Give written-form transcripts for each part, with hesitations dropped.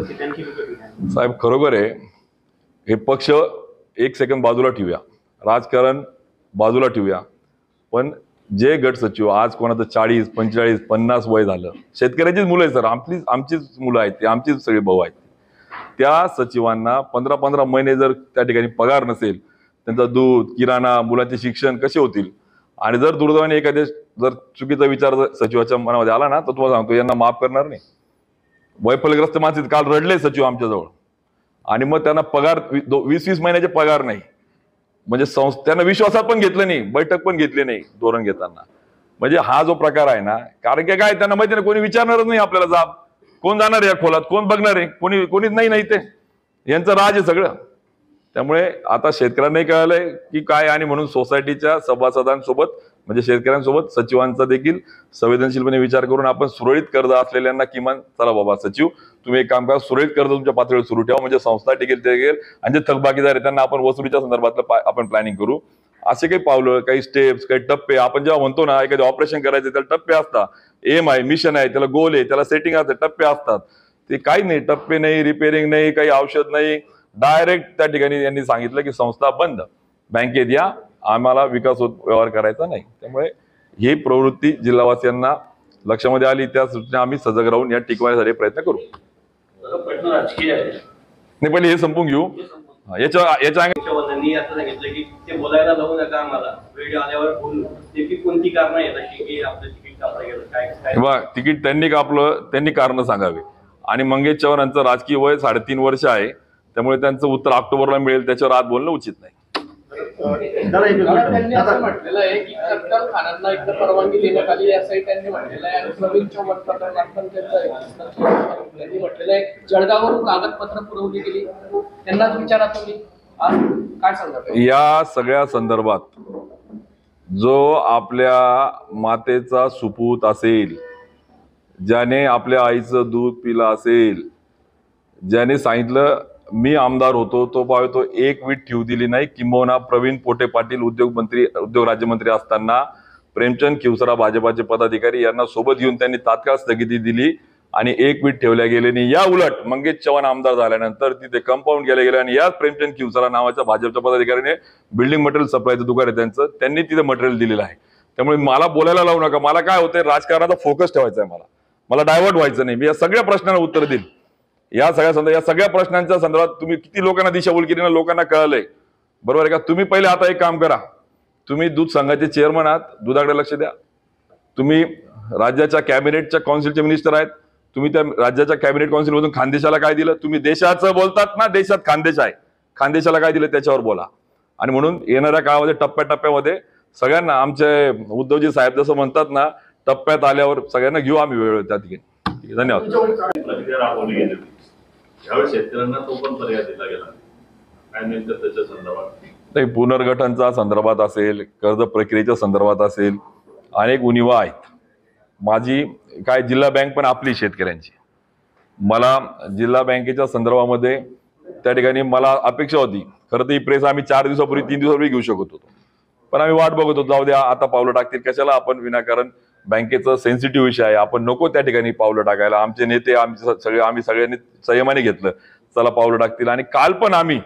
साहेब खरोखर आहे, हे पक्ष एक सेकंद बाजूला ठेवूया, राजकारण बाजूला ठेवूया, पण जे गट सचिव आज कोणाचं 40, 45, 50 वय झालं, शेतकऱ्याचीच मुलं आहे सर, आमचीच मुलं आहेत, ते आमचीच सगळे भाऊ आहेत. त्या सचिवांना 15-15 महिने जर त्या ठिकाणी पगार नसेल, त्यांचा दूध, किराणा, मुलांचे शिक्षण कसे होतील? आणि जर दुर्दैवाने एखाद्या जर चुकीचा विचार सचिवाच्या मनामध्ये आला ना, तर तुम्हाला सांगतो यांना माफ करणार नाही. वैफल्यग्रस्त माणसं काल रडले सचिव आमच्याजवळ, आणि मग त्यांना पगार 20-20 महिन्याचे पगार नाही, म्हणजे त्यांना विश्वासात पण घेतलं नाही, बैठक पण घेतली नाही धोरण घेताना. म्हणजे हा जो प्रकार आहे ना, कारण की काय त्यांना माहिती नाही, कोणी विचारणारच नाही आपल्याला, जाब कोण जाणार आहे या खोलात, कोण बघणार आहे, कोणीच नाही ते यांचं राज आहे सगळं. त्यामुळे आता शेतकऱ्यांनाही कळलंय की काय, आणि म्हणून सोसायटीच्या सभासदांसोबत म्हणजे शेतकऱ्यांसोबत सचिवांचा देखील संवेदनशीलपणे विचार करून आपण सुरळीत कर्ज असलेल्यांना किमान चला बाबा सचिव तुम्ही एक काम करा, सुरळीत कर्ज तुमच्या पातळीवर सुरू ठेवा, म्हणजे संस्था टिकेल आणि जे थकबाकीदार आहे त्यांना आपण वसुलीच्या संदर्भातलं आपण प्लॅनिंग करू. असे काही पावलं, काही स्टेप्स, काही टप्पे आपण जेव्हा म्हणतो ना, एखादे ऑपरेशन करायचे त्याला टप्पे असतात, एम आहे, मिशन आहे, त्याला गोल आहे, त्याला सेटिंग असते, टप्पे असतात. ते काही नाही, टप्पे नाही, रिपेअरिंग नाही, काही औषध नाही, डायरेक्ट त्या ठिकाणी यांनी सांगितलं की संस्था बंद, बँकेत या, आम्हाला विकास व्यवहार करायचा नाही. त्यामुळे ही प्रवृत्ती जिल्हावासियांना लक्षामध्ये आली, त्या सूचना आम्ही सजग राहून या टिकवण्यासाठी प्रयत्न करू. नाही पहिले हे संपून घेऊ. तिकीट त्यांनी कापलं, त्यांनी कारण सांगावे. आणि मंगेश चव्हाण यांचं राजकीय वय 3.5 वर्ष आहे, त्यामुळे त्यांचं उत्तर ऑक्टोबरला मिळेल, त्याच्यावर आज बोलणं उचित नाही. त्यांनी असं म्हटलेलं आहे की कत्तल खानांना एकदा परवानगी देण्यात आली असंही त्यांनी म्हटलेलं आहे. आणि प्रवीण चव्हाण प्रकरणात पण त्यांनी म्हटलेलं आहे जळगाववरून कागदपत्र पुरवली गेली, त्यांनाच विचारा तुम्ही काय सांगता या सगळ्या संदर्भात. जो आपल्या मातेचा सुपूत असेल, ज्याने आपल्या आईचं दूध पिलं असेल, ज्याने सांगितलं मी आमदार होतो, तो पावे तो एक वीट ठेवू दिली नाही, किंबहुना प्रवीण पोटे पाटील उद्योग राज्यमंत्री असताना प्रेमचंद खिवसरा भाजपाचे पदाधिकारी यांना सोबत घेऊन त्यांनी तात्काळ स्थगिती दिली आणि एक वीट ठेवल्या गेले नाही. या उलट मंगेश चव्हाण आमदार झाल्यानंतर तिथे कंपाऊंड केले गेले आणि याच प्रेमचंद खिवसरा नावाच्या भाजपच्या पदाधिकाऱ्याने बिल्डिंग मटेरियल सप्लायचं दुकान आहे त्यांनी तिथे मटेरियल दिलेलं आहे. त्यामुळे मला बोलायला लावू नका. मला काय होतंय, राजकारणाचा फोकस ठेवायचा आहे, मला डायव्हर्ट व्हायचं नाही. मी या सगळ्या प्रश्नांना उत्तर देईल. या सगळ्या प्रश्नांच्या संदर्भात तुम्ही किती लोकांना दिशाभूल केली ना, लोकांना कळलंय, बरोबर आहे का? तुम्ही पहिले आता एक काम करा, तुम्ही दूध संघाचे चेअरमन आहात, दुधाकडे लक्ष द्या. तुम्ही राज्याच्या कॅबिनेटच्या काउन्सिलचे मिनिस्टर आहेत, तुम्ही त्या राज्याच्या कॅबिनेट काउन्सिल मधून खानदेशाला काय दिलं? तुम्ही देशाचं बोलतात ना, देशात खानदेश आहे, खानदेशाला काय दिलं त्याच्यावर बोला. आणि म्हणून येणाऱ्या काळामध्ये टप्प्याटप्प्यामध्ये सगळ्यांना, आमचे उद्धवजी साहेब जसं म्हणतात ना, टप्प्यात आल्यावर सगळ्यांना घेऊ आम्ही वेळ त्या ठिकाणी. धन्यवाद. यावेळी शेतकऱ्यांना तो पण पर्याय दिला गेला काय नेमकं त्याच्या संदर्भात? नाही, पुनर्गठनच्या संदर्भात असेल, कर्ज प्रक्रियेच्या संदर्भात असेल, अनेक उणिवा आहेत. माझी काय जिल्हा बँक पण आपली शेतकऱ्यांची, मला जिल्हा बँकेच्या संदर्भामध्ये त्या ठिकाणी मला अपेक्षा होती. खरं तर ही प्रेस आम्ही 4 दिवसापूर्वी 3 दिवसापूर्वी घेऊ शकत होतो, पण आम्ही वाट बघत होतो, जाऊ द्या आता पावलं टाकतील कशाला, आपण विनाकारण बँकेचं सेन्सिटिव्ह विषय आहे, आपण नको त्या ठिकाणी पावलं टाकायला. आमचे नेते आम्ही सगळ्यांनी संयमाने घेतलं, चला पावलं टाकतील. आणि काल पण आम्ही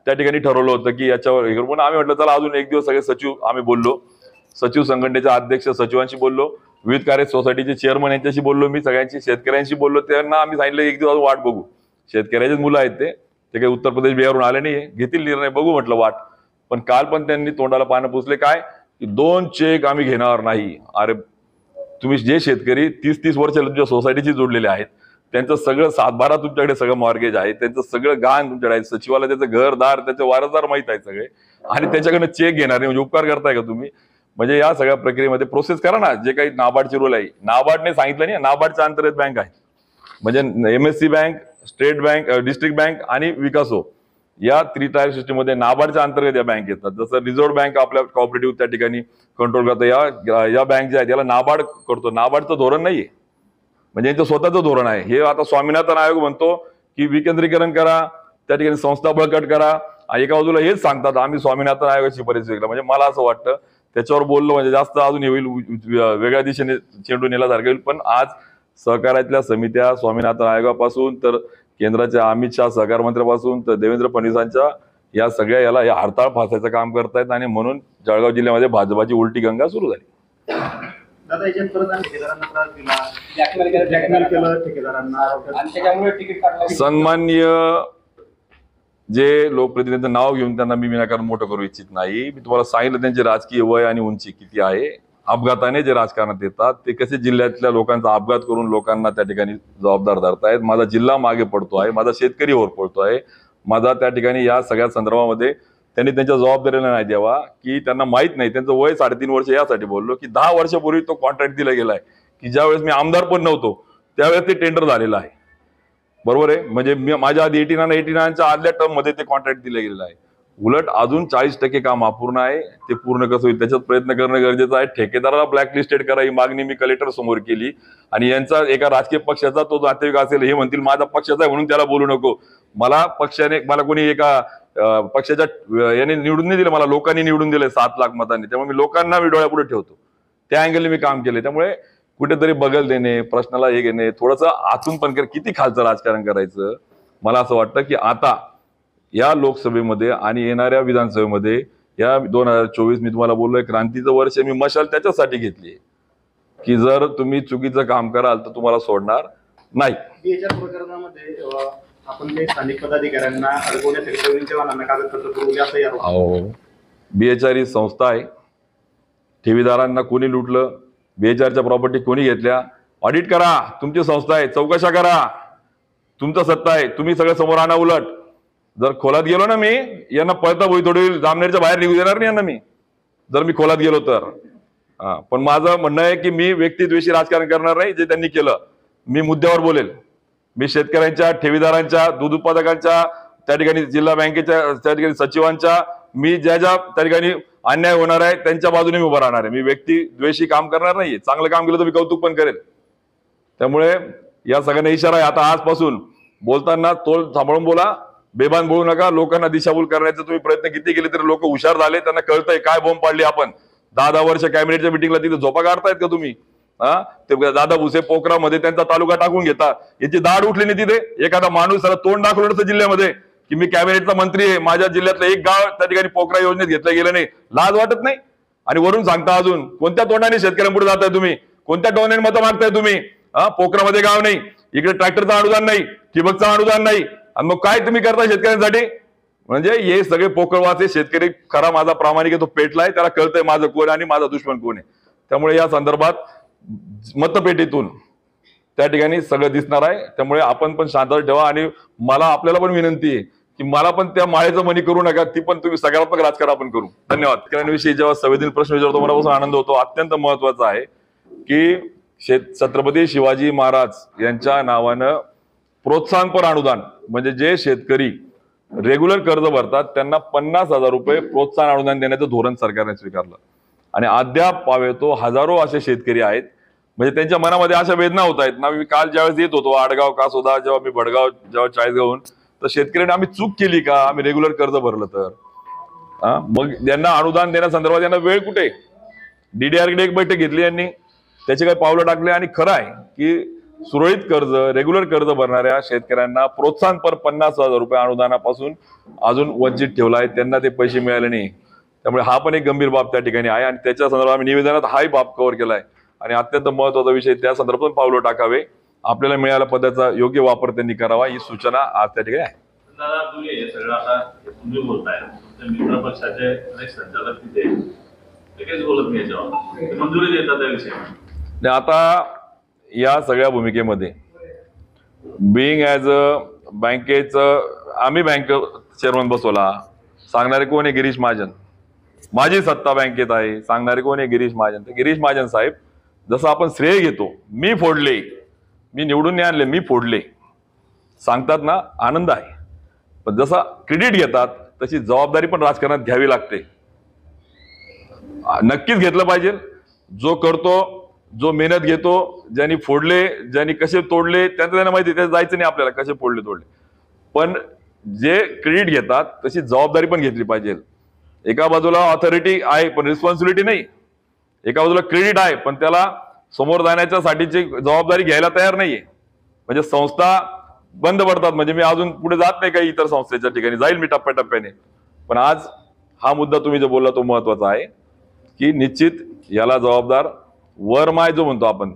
त्या ठिकाणी ठरवलं होतं की याच्यावर हे करून आम्ही म्हटलं चला अजून एक दिवस सगळे सचिव आम्ही बोललो, सचिव संघटनेचे अध्यक्ष सचिवांशी बोललो, विविध कार्य सोसायटीचे चेअरमन यांच्याशी बोललो, मी सगळ्यांशी शेतकऱ्यांशी बोललो. त्यांना आम्ही सांगितलं एक दिवस वाट बघू, शेतकऱ्याचेच मुलं आहेत ते काही उत्तर प्रदेश बिहारवरून आले नाही, घेतील निर्णय, बघू म्हटलं वाट. पण काल पण त्यांनी तोंडाला पानं पुसले, काय की 2 चेक आम्ही घेणार नाही. अरे तुम्ही जे शेतकरी 30-30 वर्ष तुमच्या सोसायटीशी जोडलेले आहेत, त्यांचं सगळं 7-12 तुमच्याकडे सगळं मॉर्गेज आहे, त्यांचं सगळं गाण तुमच्याकडे आहे, सचिवाला त्याचं घरदार त्याचे वारसदार माहित आहे सगळे, आणि त्याच्याकडनं चेक घेणार नाही म्हणजे उपकार करताय का तुम्ही? म्हणजे या सगळ्या प्रक्रियेमध्ये प्रोसेस करा ना. जे काही नाबार्डची रोल आहे, नाबार्डने सांगितलं नाही, नाबार्डच्या अंतर्गत बँक आहे, म्हणजे MSC bank, state bank, district bank आणि विकासो या 3 टायर सिस्टीम मध्ये नाबार्डच्या अंतर्गत या बँक येतात. जसं रिझर्व्ह बँक आपल्या कॉपरेटिव्ह त्या ठिकाणी कंट्रोल करतो, या बँक ज्या आहेत याला नाबार्ड करतो. नाबार्डचं धोरण नाहीये, म्हणजे यांचं स्वतःचं धोरण आहे. हे आता स्वामीनाथन आयोग म्हणतो की विकेंद्रीकरण करा, त्या ठिकाणी संस्था बळकट करा, एका बाजूला हेच सांगतात आम्ही स्वामीनाथन आयोगाची परिस्थिती केला. म्हणजे मला असं वाटतं त्याच्यावर बोललो म्हणजे जास्त अजून होईल, वेगळ्या दिशेने चेंडू नेल्यासारखं होईल. पण आज सहकार्यातल्या समित्या स्वामीनाथन आयोगापासून तर केंद्राच्या अमित शहा सहकार मंत्र्यापासून तर देवेंद्र फडणवीसांच्या या सगळ्या याला या हरताळ फासायचं काम करतायत आणि म्हणून जळगाव जिल्ह्यामध्ये भाजपाची उलटी गंगा सुरू झाली. दादा याच्यात परत आणि ठेकेदारांना त्रास दिला, ब्लॅकमेल केलं ठेकेदारांना आणि त्याच्यामुळे तिकीट काढलं. सन्माननीय जे लोकप्रतिनिधींचं नाव घेऊन त्यांना मी विनाकारण मोठं करू इच्छित नाही. मी तुम्हाला सांगितलं त्यांची राजकीय वय आणि उंची किती आहे. अपघाताने जे राजकारणात येतात ते कसे जिल्ह्यातल्या लोकांचा अपघात करून लोकांना त्या ठिकाणी जबाबदार धरतायत. माझा जिल्हा मागे पडतो आहे, माझा शेतकरी वर पडतो आहे. माझा त्या ठिकाणी या सगळ्या संदर्भामध्ये त्यांनी त्यांच्या जबाबदारीला नाही द्यावा की त्यांना माहित नाही. त्यांचं वय 3.5 वर्ष यासाठी बोललो की 10 वर्षापूर्वी तो कॉन्ट्रॅक्ट दिला गेलाय की ज्यावेळेस मी आमदार पण नव्हतो त्यावेळेस ते टेंडर झालेलं आहे. बरोबर आहे. म्हणजे माझ्या आधी 89च्या आदल्या टर्म मध्ये ते कॉन्ट्रॅक्ट दिलं गेलेलं आहे. उलट अजून 40% काम अपूर्ण आहे. ते पूर्ण कसं होईल त्याच्यात प्रयत्न करणं गरजेचं आहे. ठेकेदाराला ब्लॅकलिस्टेड करा ही मागणी मी कलेक्टर समोर केली आणि यांचा एका राजकीय पक्षाचा तो नातेवाईक असेल हे म्हणतील माझा पक्षाचा आहे म्हणून त्याला बोलू नको. मला पक्षाने मला कोणी एका पक्षाच्या याने निवडून नाही दिलं, मला लोकांनी निवडून दिले 7 लाख मतांनी. त्यामुळे मी लोकांना डोळ्यापुढे ठेवतो. त्या अँगलने मी काम केले. त्यामुळे कुठेतरी बगल देणे, प्रश्नाला हे घेणे, थोडंसं आतून पण किती खालचं राजकारण करायचं. मला असं वाटतं की आता या लोकसभेमध्ये आणि येणाऱ्या विधानसभेमध्ये या 2024 मी तुम्हाला बोललोय क्रांतीचं वर्ष. मी मशाल त्याच्यासाठी घेतली की जर तुम्ही चुकीचं काम कराल तर तुम्हाला सोडणार नाही. याच्या प्रकरणामध्ये आपण काही स्थानिक पदाधिकाऱ्यांना अडकवण्यासाठी प्रवीण चव्हाणांना कागदपत्र पुरवले असं आरोप. अहो, BHR ही संस्था आहे. ठेवीदारांना कोणी लुटलं, BHRच्या प्रॉपर्टी कोणी घेतल्या, ऑडिट करा. तुमची संस्था आहे, चौकशा करा. तुमचं सत्ता आहे, तुम्ही सगळं समोर आणा. उलट जर खोलात गेलो ना मी यांना पळता भोई थोडी जामनेरच्या बाहेर निघू देणार नाही यांना मी जर मी खोलात गेलो तर. पण माझं म्हणणं आहे की मी व्यक्तिद्वेषी राजकारण करणार नाही. जे त्यांनी केलं मी मुद्द्यावर बोलेल. मी शेतकऱ्यांच्या, ठेवीदारांच्या, दूध उत्पादकांच्या, त्या ठिकाणी जिल्हा बँकेच्या, त्या ठिकाणी सचिवांच्या, मी ज्या त्या ठिकाणी अन्याय होणार आहे त्यांच्या बाजूने मी उभं राहणार आहे. मी व्यक्तिद्वेषी काम करणार नाहीये. चांगलं काम केलं तर मी कौतुक पण करेल. त्यामुळे या सगळ्यांना इशारा आहे आता आजपासून बोलताना तोल सांभाळून बोला, बेबान बोलू नका. लोकांना दिशाभूल करण्याचे तुम्ही प्रयत्न किती केले तरी लोक हुशार झाले. त्यांना कळतंय काय बोंब पाडली आपण. 10 वर्ष कॅबिनेटच्या मिटिंगला तिथे झोपा काढतायत का तुम्ही? ते दादा भुसे पोखरामध्ये त्यांचा तालुका टाकून घेता. याची दाढ उठली नाही तिथे. एखादा माणूस त्याला तोंड दाखवलं नसतं जिल्ह्यामध्ये की मी कॅबिनेटचा मंत्री आहे, माझ्या जिल्ह्यातलं एक गाव त्या ठिकाणी पोखरा योजनेत घेतलं गेलं नाही. लाज वाटत नाही? आणि वरून सांगता अजून कोणत्या तोंडाने शेतकऱ्यांपुढे जाताय तुम्ही? कोणत्या टोनाने मतं मागताय तुम्ही? पोखरामध्ये गाव नाही, इकडे ट्रॅक्टरचं अनुदान नाही, ठिबकचं अनुदान नाही, आणि मग काय तुम्ही करताय शेतकऱ्यांसाठी? म्हणजे हे सगळे पोकळवाचे शेतकरी खरा माझा प्रामाणिक आहे तो पेटलाय. त्याला कळतंय माझं कोण आणि माझा दुश्मन कोण आहे. त्यामुळे या संदर्भात मतपेटीतून त्या ठिकाणी सगळं दिसणार आहे. त्यामुळे आपण पण शांतता ठेवा. आणि मला आपल्याला पण विनंती आहे की मला पण त्या माळेचं मनी करू नका. ती पण तुम्ही सकारात्मक राजकारण आपण करू. धन्यवाद. शेतकऱ्यांविषयी जेव्हा संवेदनशील प्रश्न विचारतो मनापासून आनंद होतो. अत्यंत महत्वाचा आहे की छत्रपती शिवाजी महाराज यांच्या नावानं प्रोत्साहनपर अनुदान म्हणजे जे शेतकरी रेग्युलर कर्ज भरतात त्यांना 50,000 रुपये प्रोत्साहन अनुदान देण्याचं धोरण सरकारने स्वीकारलं. आणि अद्याप पावे तो हजारो असे शेतकरी आहेत. म्हणजे त्यांच्या मनामध्ये अशा वेदना होत आहेत ना. मी काल ज्यावेळेस येत होतो आडगाव कासोदा, जेव्हा मी भडगाव, जेव्हा चाळीसगावहून, तर शेतकऱ्यांनी आम्ही चूक केली का? आम्ही रेग्युलर कर्ज भरलं तर मग त्यांना अनुदान देण्यासंदर्भात यांना वेळ कुठे? DDR कडे एक बैठक घेतली यांनी, त्याचे काही पावलं टाकले. आणि खरं आहे की सुरळीत कर्ज, रेग्युलर कर्ज भरणाऱ्या शेतकऱ्यांना प्रोत्साहनपर 50,000 रुपये अनुदानापासून अजून वंचित ठेवला आहे. त्यांना ते पैसे मिळाले नाही. त्यामुळे हा पण एक गंभीर बाब त्या ठिकाणी आहे. आणि त्याच्या संदर्भात आम्ही निवेदनात हाही बाब कव्हर केलाय. आणि अत्यंत महत्वाचा विषय त्या संदर्भात पावलं टाकावे. आपल्याला मिळालेल्या पदाचा योग्य वापर त्यांनी करावा ही सूचना आज त्या ठिकाणी आहे. दादा तुम्ही हे सगळं आता तुम्ही बोलताय, मित्र पक्षाचे अनेक संचालक तिथे ते काहीच बोलत नाही याच्यावर, मंजुरी देतात त्या विषयी. आता या सगळ्या भूमिकेमध्ये बिईंग ॲज अ बँकेचं आम्ही बँक चेअरमन बसवला. सांगणारे कोण आहे? गिरीश महाजन. माझी सत्ता बँकेत आहे सांगणारे कोण आहे? गिरीश महाजन. तर गिरीश महाजन साहेब जसं आपण श्रेय घेतो, मी फोडले, मी निवडून नाही आणले, मी फोडले सांगतात ना, आनंद आहे. पण जसा क्रेडिट घेतात तशी जबाबदारी पण राजकारणात घ्यावी लागते. नक्कीच घेतलं पाहिजे. जो करतो, जो मेहनत घेतो, ज्यांनी फोडले, ज्यांनी कसे तोडले त्यांना माहिती, त्याचं जायचं नाही आपल्याला कसे फोडले तोडले. पण जे क्रेडिट घेतात तशी जबाबदारी पण घेतली पाहिजे. एका बाजूला ऑथॉरिटी आहे पण रिस्पॉन्सिबिलिटी नाही. एका बाजूला क्रेडिट आहे पण त्याला समोर जाण्याच्या साठीची जबाबदारी घ्यायला तयार नाहीये. म्हणजे संस्था बंद पडतात. म्हणजे मी अजून पुढे जात नाही काही इतर संस्थेच्या ठिकाणी, जाईल मी टप्प्याटप्प्याने. पण आज हा मुद्दा तुम्ही जो बोलला तो महत्वाचा आहे की निश्चित याला जबाबदार वरमाय जो म्हणतो आपण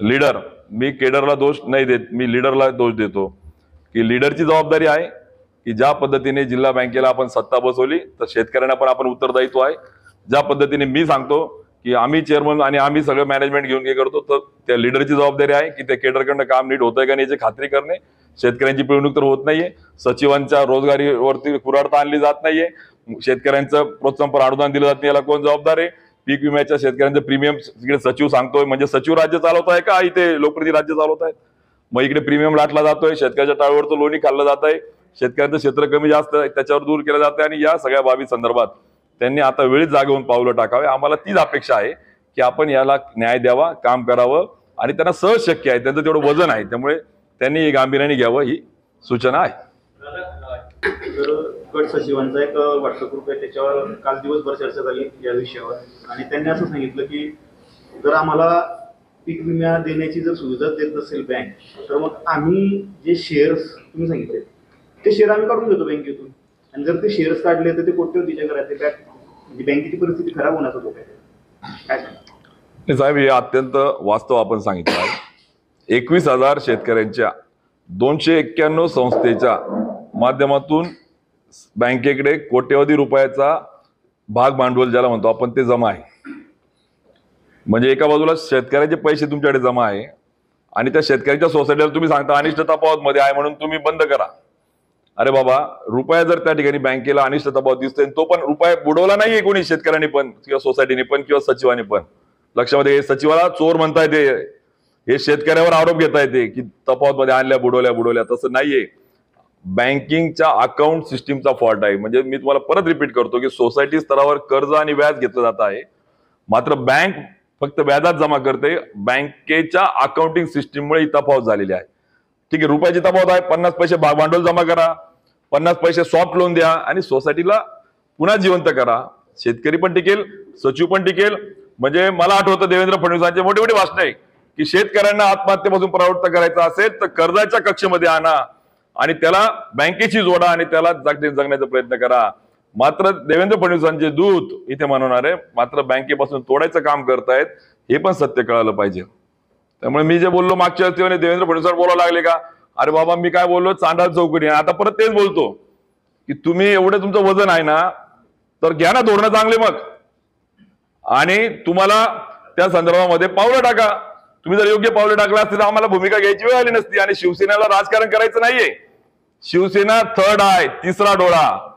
लीडर, मी केडरला दोष नाही देत, मी लीडरला दोष देतो की लीडरची जबाबदारी आहे की ज्या पद्धतीने जिल्हा बँकेला आपण सत्ता बसवली तर शेतकऱ्यांना पण आपण उत्तरदायित्व आहे. ज्या पद्धतीने मी सांगतो की आम्ही चेअरमन आणि आम्ही सगळं मॅनेजमेंट घेऊन हे करतो, तर त्या लीडरची जबाबदारी आहे की त्या केडरकडनं काम नीट होतंय का नाही याची खात्री करणे. शेतकऱ्यांची पिळवणूक तर होत नाहीये, सचिवांच्या रोजगारीवरती कुऱ्हाडता आणली जात नाहीये, शेतकऱ्यांचं प्रोत्साहनपर अनुदान दिलं जात नाही, याला कोण जबाबदार आहे? पीक विम्याच्या शेतकऱ्यांचं प्रीमियम इकडे सचिव सांगतोय, म्हणजे सचिव राज्य चालवत आहे का इथे लोकप्रतिनिधी राज्य चालवत आहेत? मग इकडे प्रीमियम लाटला जातोय, शेतकऱ्याच्या टाळीवरचं लोणी खाल्लं जात आहे, शेतकऱ्यांचं क्षेत्र कमी जास्त त्याच्यावर दूर केलं जात आहे. आणि या सगळ्या बाबी संदर्भात त्यांनी आता वेळीच जागे होऊन पावलं टाकावे. आम्हाला तीच अपेक्षा आहे की आपण याला न्याय द्यावा, काम करावं, आणि त्यांना सहज शक्य आहे, त्यांचं तेवढं वजन आहे, त्यामुळे त्यांनी हे गांभीर्याने घ्यावं ही सूचना आहे. तर गट सचिवांचा एक व्हॉट्सअप ग्रुप आहे, त्याच्यावर काल दिवसभर चर्चा झाली या विषयावर, आणि त्यांनी असं सांगितलं की जर आम्हाला पीक विमा देण्याची जर सुविधा देत नसेल बँक, तर मग आम्ही जे शेअर्स तुम्ही सांगितले ते शेअर आम्ही काढून घेतो बँकेतून, आणि जर ते शेअर्स काढले तर ते कोट्यवधीच्या घरात म्हणजे बँकेची परिस्थिती खराब होण्याचा धोका आहे. काय सांगा साहेब, हे अत्यंत वास्तव आपण सांगितलं आहे. 21,000 शेतकऱ्यांच्या 291 संस्थेच्या माध्यमातून बँकेकडे कोट्यवधी रुपयाचा भाग भांडवल ज्याला म्हणतो आपण ते जमा आहे. म्हणजे एका बाजूला शेतकऱ्याचे पैसे तुमच्याकडे जमा आहे आणि त्या शेतकऱ्याच्या सोसायटीला तुम्ही सांगता अनिष्ट तफावत मध्ये आहे म्हणून तुम्ही बंद करा. अरे बाबा, रुपया जर त्या ठिकाणी बँकेला अनिष्ट तफावत दिसतोय, तो पण रुपया बुडवला नाहीये कोणी, शेतकऱ्यांनी पण किंवा सोसायटीने पण किंवा सचिवाने पण. लक्षामध्ये, सचिवाला चोर म्हणता येते, हे शेतकऱ्यावर आरोप घेता येते की तफावत मध्ये आणल्या बुडवल्या, तसं नाहीये. बँकिंगच्या अकाउंट सिस्टीमचा फॉल्ट आहे. म्हणजे मी तुम्हाला परत रिपीट करतो की सोसायटी स्तरावर कर्ज आणि व्याज घेतलं जात आहे, मात्र बँक फक्त व्याजात जमा करते. बँकेच्या अकाउंटिंग सिस्टीममुळे ही तफावत झालेली आहे. ठीक आहे, रुपयाची तफावत आहे, 50 पैसे भांडवल जमा करा, 50 पैसे सॉफ्ट लोन द्या आणि सोसायटीला पुन्हा जिवंत करा. शेतकरी पण टिकेल, सचिव पण टिकेल. म्हणजे मला आठवतं देवेंद्र फडणवीसांचे मोठे मोठे भाषण आहे की शेतकऱ्यांना आत्महत्येपासून प्रवृत्त करायचं असेल तर कर्जाच्या कक्षेमध्ये आणा आणि त्याला बँकेची जोडा आणि त्याला जगण्याचा प्रयत्न करा. मात्र देवेंद्र फडणवीसांचे दूत इथे म्हणणारे मात्र बँकेपासून तोडायचं काम करतायत, हे पण सत्य कळालं पाहिजे. त्यामुळे मी जे बोललो मागच्या वेळेस देवेंद्र फडणवीस बोलायला लागले का, अरे बाबा मी काय बोललो, चांडाळ चौकडी. आता परत तेच बोलतो की तुम्ही एवढं तुमचं वजन आहे ना, तर घ्या ना धोरणं चांगले मग, आणि तुम्हाला त्या संदर्भामध्ये पावलं टाका. तुम्ही जर योग्य पावलं टाकलं असते तर आम्हाला भूमिका घ्यायची वेळ आली नसती. आणि शिवसेनेला राजकारण करायचं नाहीये. शिवसेना थर्ड आहे, तिसरा डोळा,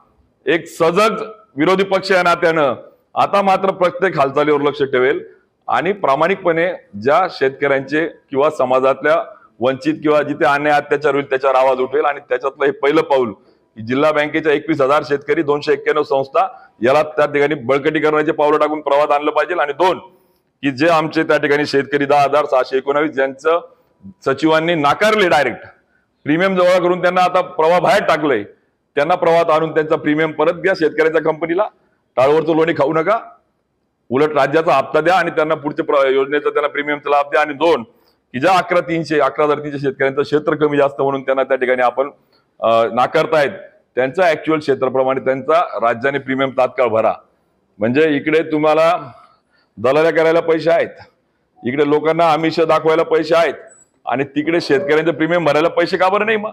एक सजग विरोधी पक्ष या नात्यानं आता मात्र प्रत्येक हालचालीवर लक्ष ठेवेल आणि प्रामाणिकपणे ज्या शेतकऱ्यांचे किंवा समाजातल्या वंचित किंवा जिथे अन्याय अत्याचार होईल त्याच्यावर आवाज उठवेल. आणि त्याच्यातलं हे पहिलं पाऊल की जिल्हा बँकेच्या 21,000 शेतकरी 291 संस्था याला त्या ठिकाणी बळकटीकरणाचे पावलं टाकून प्रवाहात आणलं पाहिजे. आणि 2 की जे आमचे त्या ठिकाणी शेतकरी 10,619 ज्यांचं सचिवांनी नाकारले, डायरेक्ट प्रीमियम जवळ करून त्यांना आता प्रवाह बाहेर टाकलंय, त्यांना प्रवाहात आणून त्यांचा प्रीमियम परत द्या शेतकऱ्याच्या कंपनीला. टाळवरचं लोणी खाऊ नका, उलट राज्याचा हप्ता द्या आणि त्यांना पुढच्या योजनेचा त्यांना प्रीमियमचा लाभ द्या. आणि 2 की ज्या 11,300 शेतकऱ्यांचं क्षेत्र कमी जास्त म्हणून त्यांना त्या ठिकाणी आपण नाकारतायत, त्यांचं ऍक्च्युअल क्षेत्राप्रमाणे त्यांचा राज्याने प्रीमियम तात्काळ भरा. म्हणजे इकडे तुम्हाला दलाल्या करायला पैसे आहेत, इकडे लोकांना आमिष दाखवायला पैसे आहेत, आणि तिकडे शेतकऱ्यांचं प्रीमियम भरायला पैसे का बरं नाही मग?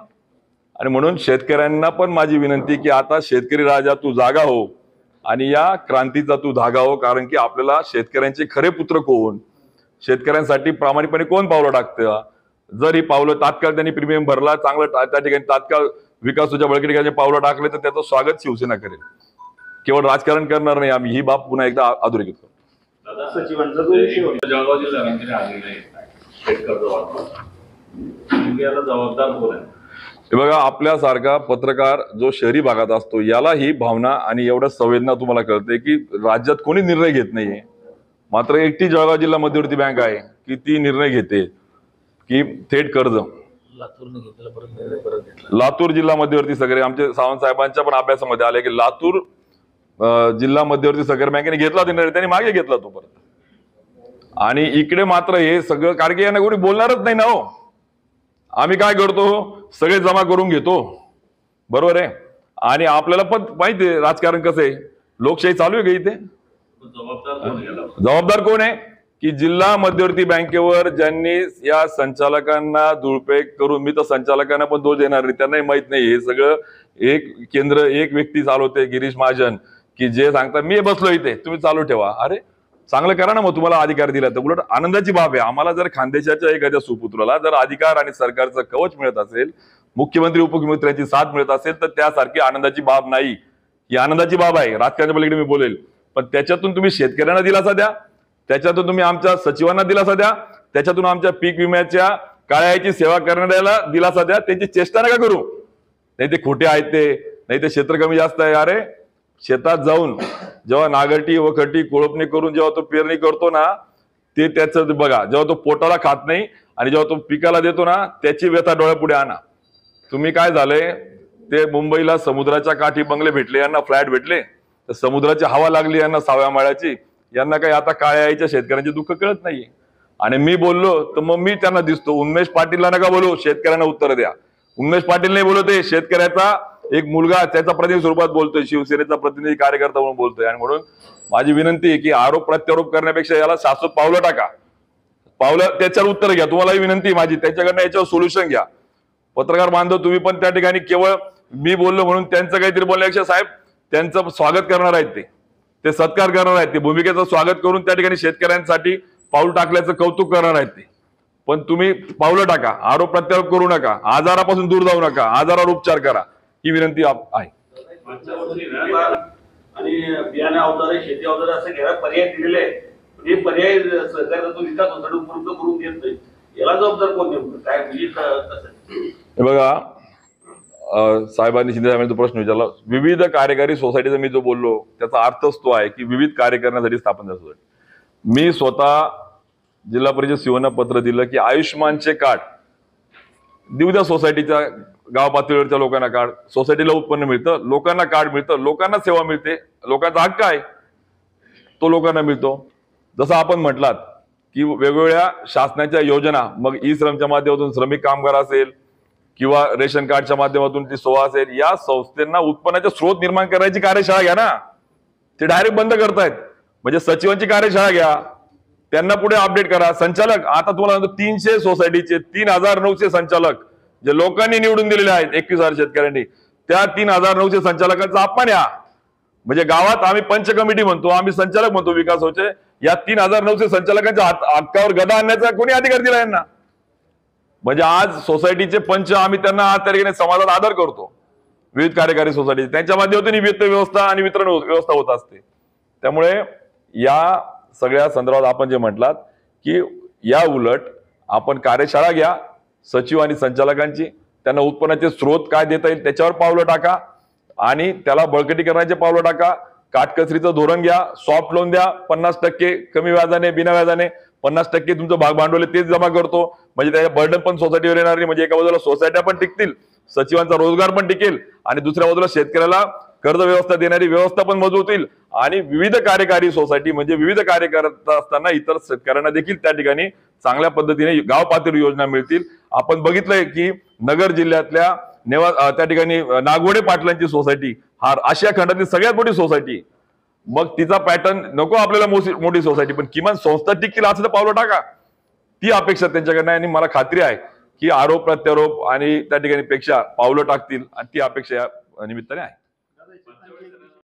आणि म्हणून शेतकऱ्यांना पण माझी विनंती की आता शेतकरी राजा तू जागा हो आणि या क्रांतीचा तू धागा हो. कारण की आपल्याला शेतकऱ्यांचे खरे पुत्र कोण, शेतकऱ्यांसाठी प्रामाणिकपणे कोण पावलं टाकतं. जर ही पावलं तात्काळ त्यांनी प्रीमियम भरला, चांगलं त्या ठिकाणी तात्काळ विकासाच्या बळकटीचे पावलं टाकले तर त्याचं स्वागत शिवसेना करेल. केवळ राजकारण करणार नाही आम्ही, ही बाब पुन्हा एकदा अधोरेखित करतो. सचिवांचा जो विषय होता जळगाव जिल्हा बँकेने आलेला आहे शेतकर्ज वाटप, याला जबाबदार कोण आहे? हे बघा, आपल्यासारखा पत्रकार जो शहरी भागात असतो याला ही भावना आणि एवढ्या संवेदना तुम्हाला कळते की राज्यात कोणी निर्णय घेत नाहीये, मात्र एकटी जळगाव जिल्हा मध्यवर्ती बँक आहे की ती निर्णय घेते की थेट कर्ज. लातूर जिल्हा मध्यवर्ती सहकारी, आमचे सावंत साहेबांच्या पण अभ्यासामध्ये आले की लातूर जिल्हा मध्यवर्ती सहकारी बँकेने घेतला निर्णय, त्यांनी मागे घेतला तो परत. आणि इकडे मात्र हे सगळं, कारण की यांना कोणी बोलणारच नाही ना हो. आम्ही काय करतो, सगळे जमा करून घेतो, बरोबर आहे. आणि आपल्याला पण माहिती आहे राजकारण कसं आहे, लोकशाही चालू आहे का इथे. जबाबदार कोण गेला? जबाबदार कोण आहे की जिल्हा मध्यवर्ती बँकेवर ज्यांनी या संचालकांना दुरुपयोग करून, मी तर संचालकांना पण दोष देणार नाही, त्यांनाही माहित नाही हे सगळं एक केंद्र एक व्यक्ती चालवते गिरीश महाजन, की जे सांगतात मी बसलो इथे तुम्ही चालू ठेवा. अरे चांगलं करा ना, मग तुम्हाला अधिकार दिला तर उलट आनंदाची बाब आहे आम्हाला. जर खानदेशाच्या एखाद्या सुपुत्राला जर अधिकार आणि सरकारचं कवच मिळत असेल, मुख्यमंत्री उपमुख्यमंत्र्यांची साथ मिळत असेल, तर त्यासारखी आनंदाची बाब नाही. ही आनंदाची बाब आहे, राजकारणाच्या पलीकडे मी बोलेल. पण त्याच्यातून तुम्ही शेतकऱ्यांना दिलासा द्या, त्याच्यातून तुम्ही आमच्या सचिवांना दिलासा द्या, त्याच्यातून आमच्या पीक विम्याच्या काळ्याची सेवा करणाऱ्याला दिलासा द्या. त्यांची चेष्टा नका करू. नाही ते खोटे आहेत, ते नाही ते क्षेत्र कमी जास्त आहे. अरे शेतात जाऊन जेव्हा नागरटी वखरटी कोळपणी करून जेव्हा तो पेरणी करतो ना, ते त्याचं बघा, जेव्हा तो पोटाला खात नाही आणि जेव्हा तो पिकाला देतो ना, त्याची व्यथा डोळ्यापुढे आणा. तुम्ही काय झालंय, ते मुंबईला समुद्राच्या काठी बंगले भेटले, यांना फ्लॅट भेटले, तर समुद्राची हवा लागली यांना 6व्या माळ्याची. यांना काही आता काळ्या आईच्या शेतकऱ्यांचे दुःख कळत नाहीये. आणि मी बोललो तर मग मी त्यांना दिसतो. उन्मेष पाटीलला नका बोलू, शेतकऱ्यांना उत्तर द्या. उन्मेष पाटील नाही बोलतोय, शेतकऱ्याचा एक मुलगा त्याचा प्रतिनिधी स्वरूपात बोलतोय, शिवसेनेचा प्रतिनिधी कार्यकर्ता म्हणून बोलतोय. आणि म्हणून माझी विनंती आहे की आरोप प्रत्यारोप करण्यापेक्षा याला शाश्वत पावलं टाका, पावलं त्याच्यावर उत्तर घ्या. तुम्हालाही विनंती आहे माझी, त्याच्याकडनं याच्यावर सोल्युशन घ्या. पत्रकार बांधव तुम्ही पण त्या ठिकाणी केवळ मी बोललो म्हणून त्यांचं काहीतरी बोलण्यापेक्षा साहेब त्यांचं स्वागत करणार आहेत, ते सत्कार करणार आहेत, ते भूमिकेचं स्वागत करून त्या ठिकाणी शेतकऱ्यांसाठी पाऊल टाकल्याचं कौतुक करणार आहेत ते. पण तुम्ही पावलं टाका, आरोप प्रत्यारोप करू नका, आजारापासून दूर जाऊ नका, आजारावर उपचार करा, ही विनंती आहे. मागच्या वर्षी ना आणि बियाणे अवजारे शेती अवजारे असं घ्यायला पर्याय दिलेले आहे. हे पर्याय सरकारचा तो विकास होता उपलब्ध करून देत नाही. याला जबाबदार कोण नेमकं काय म्हणजे कसं? हे बघा साहेबांनी शिंदे साहेबांनी तो प्रश्न विचारला. विविध कार्यकारी सोसायटीचा मी जो बोललो त्याचा अर्थच तो आहे की विविध कार्य करण्यासाठी स्थापन झाली सोसायटी. मी स्वतः जिल्हा परिषद सीओना पत्र दिलं की आयुष्यमानचे कार्ड देऊ द्या सोसायटीच्या गाव पातळीवरच्या लोकांना. कार्ड सोसायटीला उत्पन्न मिळतं, लोकांना कार्ड मिळतं, लोकांना सेवा मिळते, लोकांचा हक्क आहे तो लोकांना मिळतो. जसं आपण म्हटलात की वेगवेगळ्या शासनाच्या योजना, मग ई श्रमच्या माध्यमातून श्रमिक कामगार असेल किंवा रेशन कार्डच्या माध्यमातून ती सेवा असेल, या संस्थांना उत्पन्नाचे स्रोत निर्माण करायची कार्यशाळा घ्या ना. ते डायरेक्ट बंद करतायत. म्हणजे सचिवांची कार्यशाळा घ्या, त्यांना पुढे अपडेट करा. संचालक आता तुम्हाला सांगतो 300 सोसायटीचे 3900 संचालक जे लोकांनी निवडून दिलेले आहेत 21,000 शेतकऱ्यांनी, त्या 3900 संचालकांचा अपमान या. म्हणजे गावात आम्ही पंच कमिटी म्हणतो, आम्ही संचालक म्हणतो विकासाचे, या 3900 संचालकांच्या हक्कावर गदा आणण्याचा कोणी अधिकार दिला यांना? म्हणजे आज सोसायटीचे पंच आम्ही त्यांना आज त्या ठिकाणी समाजात आदर करतो. विविध कार्यकारी सोसायटी त्यांच्या माध्यमातून वित्त व्यवस्था आणि वितरण व्यवस्था होत असते. त्यामुळे या सगळ्या संदर्भात आपण जे म्हटलात की या उलट आपण कार्यशाळा घ्या सचिव आणि संचालकांची, त्यांना उत्पन्नाचे स्रोत काय देता येईल त्याच्यावर पावलं टाका आणि त्याला बळकटी करण्याचे पावलं टाका. काटकसरीचं धोरण घ्या, सॉफ्ट लोन द्या, 50% कमी व्याजाने बिना व्याजाने 50% तुमचं भाग भांडवल तेच जमा करतो. म्हणजे त्याच्या बर्डन पण सोसायटीवर येणार नाही. म्हणजे एका बाजूला सोसायट्या पण टिकतील, सचिवांचा रोजगार पण टिकेल आणि दुसऱ्या बाजूला शेतकऱ्याला कर्ज व्यवस्था देणारी व्यवस्था पण मजबूत होईल. आणि विविध कार्यकारी सोसायटी म्हणजे विविध कार्य करत असताना इतर शेतकऱ्यांना देखील त्या ठिकाणी चांगल्या पद्धतीने गाव पातळी योजना मिळतील. आपण बघितलंय की नगर जिल्ह्यातल्या त्या ठिकाणी नागवडे पाटलांची सोसायटी हा आशिया खंडातली सगळ्यात मोठी सोसायटी. मग तिचा पॅटर्न नको आपल्याला मोठी सोसायटी, पण किमान संस्था टिकतील असं पावलं टाका, ती अपेक्षा त्यांच्याकडनं आहे. आणि मला खात्री आहे की आरोप प्रत्यारोप आणि त्या ठिकाणी पेक्षा पावलं टाकतील आणि ती अपेक्षा या निमित्ताने आहे.